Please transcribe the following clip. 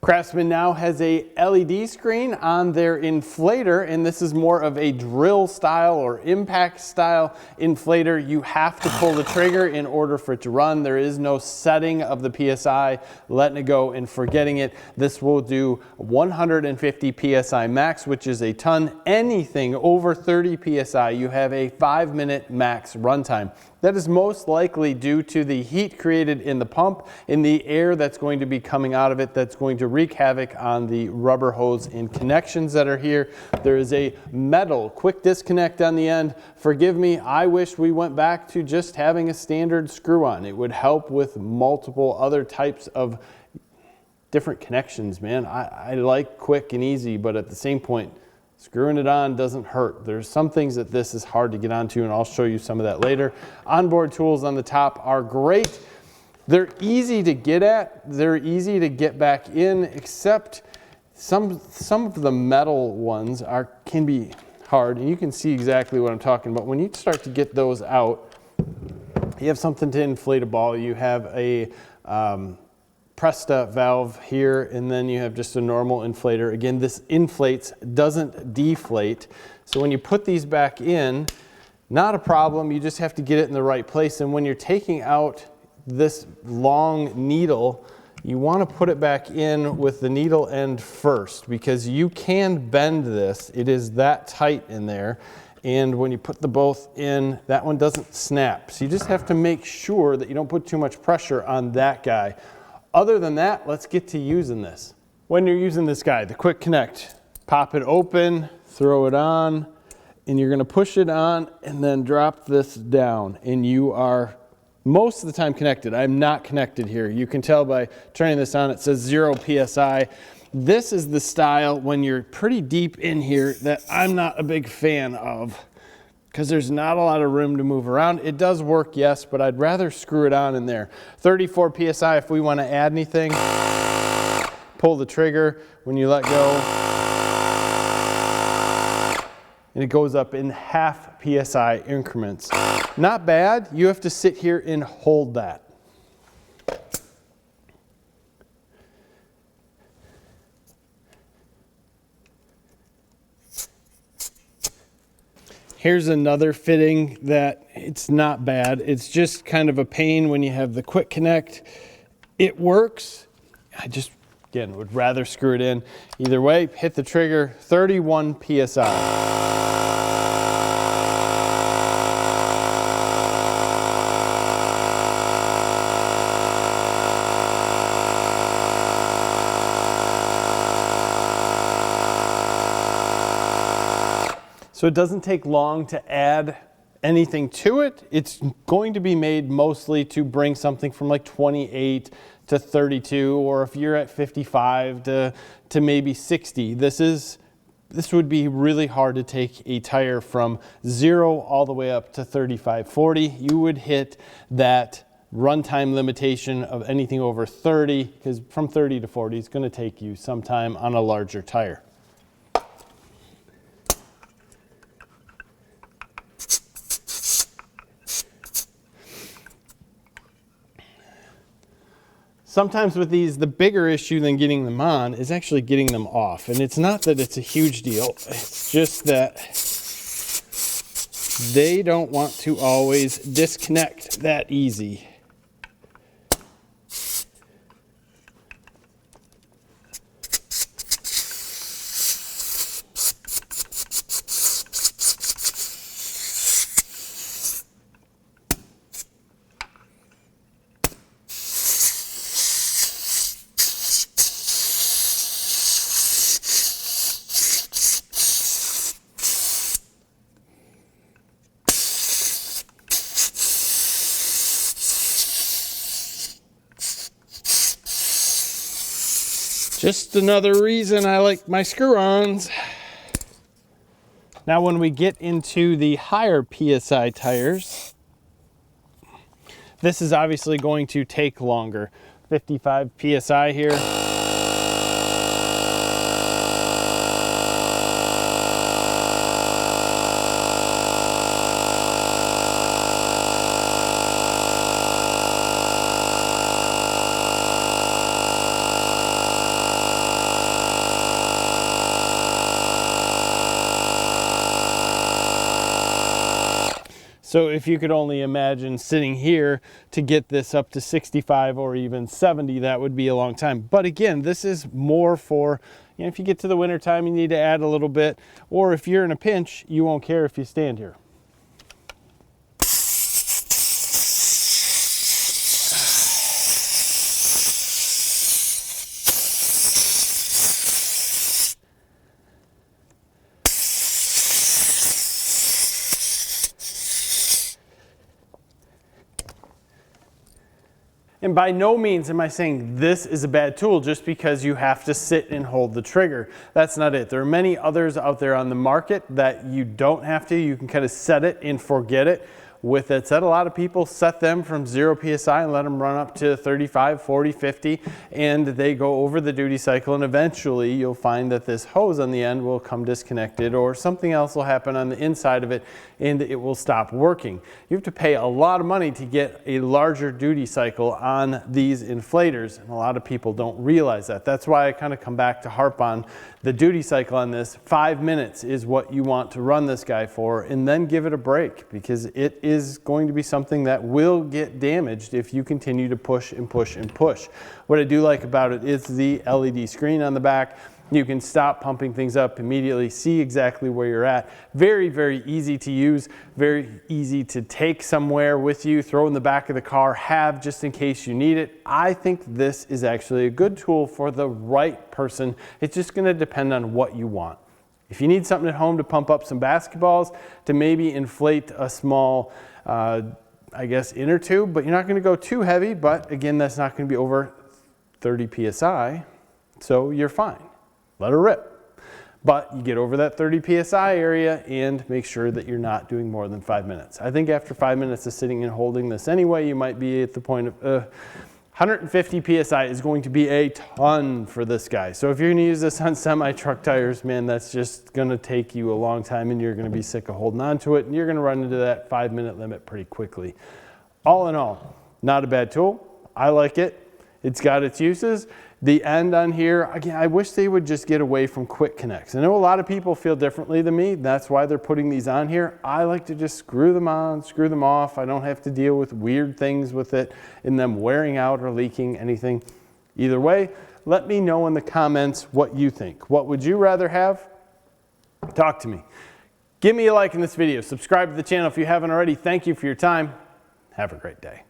Craftsman now has a LED screen on their inflator, and this is more of a drill style or impact style inflator. You have to pull the trigger in order for it to run. There is no setting of the PSI, letting it go and forgetting it. This will do 150 PSI max, which is a ton. Anything over 30 PSI, you have a 5-minute max runtime. That is most likely due to the heat created in the pump and the air that's going to be coming out of it that's going to wreak havoc on the rubber hose and connections that are here. There is a metal quick disconnect on the end. Forgive me, I wish we went back to just having a standard screw on. It would help with multiple other types of different connections, man. I like quick and easy, but at the same point, screwing it on doesn't hurt. There's some things that this is hard to get onto, and I'll show you some of that later. Onboard tools on the top are great. They're easy to get at. They're easy to get back in, except some of the metal ones can be hard, and you can see exactly what I'm talking about. When you start to get those out, you have something to inflate a ball. You have a Presta valve here, and then you have just a normal inflator. Again, this inflates, doesn't deflate. So when you put these back in, not a problem. You just have to get it in the right place. And when you're taking out this long needle, you want to put it back in with the needle end first, because you can bend this. It is that tight in there. And when you put the both in, that one doesn't snap. So you just have to make sure that you don't put too much pressure on that guy. Other than that, let's get to using this. When you're using this guy, the quick connect, pop it open, throw it on, and you're gonna push it on and then drop this down, and you are most of the time connected. I'm not connected here. You can tell by turning this on, it says 0 PSI. This is the style when you're pretty deep in here that I'm not a big fan of, because there's not a lot of room to move around. It does work, yes, but I'd rather screw it on in there. 34 PSI if we want to add anything. Pull the trigger when you let go. And it goes up in half PSI increments. Not bad. You have to sit here and hold that. Here's another fitting that it's not bad. It's just kind of a pain when you have the quick connect. It works. I just, again, would rather screw it in. Either way, hit the trigger, 31 PSI. So it doesn't take long to add anything to it. It's going to be made mostly to bring something from like 28 to 32, or if you're at 55 to maybe 60. This would be really hard to take a tire from 0 all the way up to 35, 40. You would hit that runtime limitation of anything over 30, because from 30 to 40 is going to take you some time on a larger tire. Sometimes with these, the bigger issue than getting them on is actually getting them off. And it's not that it's a huge deal. It's just that they don't want to always disconnect that easy. Just another reason I like my screw-ons. Now when we get into the higher PSI tires, this is obviously going to take longer. 55 PSI here. So if you could only imagine sitting here to get this up to 65 or even 70, that would be a long time. But again, this is more for, you know, if you get to the winter time, you need to add a little bit, or if you're in a pinch, you won't care if you stand here. And by no means am I saying this is a bad tool just because you have to sit and hold the trigger. That's not it. There are many others out there on the market that you don't have to. You can kind of set it and forget it. With that said, a lot of people set them from 0 psi and let them run up to 35, 40, 50, and they go over the duty cycle, and eventually you'll find that this hose on the end will come disconnected, or something else will happen on the inside of it and it will stop working. You have to pay a lot of money to get a larger duty cycle on these inflators, and a lot of people don't realize that. That's why I kind of come back to harp on the duty cycle on this. 5 minutes is what you want to run this guy for, and then give it a break, because it is going to be something that will get damaged if you continue to push and push and push. What I do like about it is the LED screen on the back. You can stop pumping things up immediately, see exactly where you're at. Very, very easy to use, very easy to take somewhere with you, throw in the back of the car, have just in case you need it. I think this is actually a good tool for the right person. It's just going to depend on what you want. If you need something at home to pump up some basketballs, to maybe inflate a small, I guess, inner tube, but you're not going to go too heavy, but again, that's not going to be over 30 psi, so you're fine. Let her rip. But you get over that 30 psi area and make sure that you're not doing more than 5 minutes. I think after 5 minutes of sitting and holding this anyway, you might be at the point of 150 psi is going to be a ton for this guy. So if you're going to use this on semi-truck tires, man, that's just going to take you a long time, and you're going to be sick of holding on to it, and you're going to run into that 5-minute limit pretty quickly. All in all, not a bad tool. I like it. It's got its uses. The end on here, again, I wish they would just get away from quick connects. I know a lot of people feel differently than me. That's why they're putting these on here. I like to just screw them on, screw them off. I don't have to deal with weird things with it and them wearing out or leaking, anything. Either way, let me know in the comments what you think. What would you rather have? Talk to me. Give me a like in this video. Subscribe to the channel if you haven't already. Thank you for your time. Have a great day.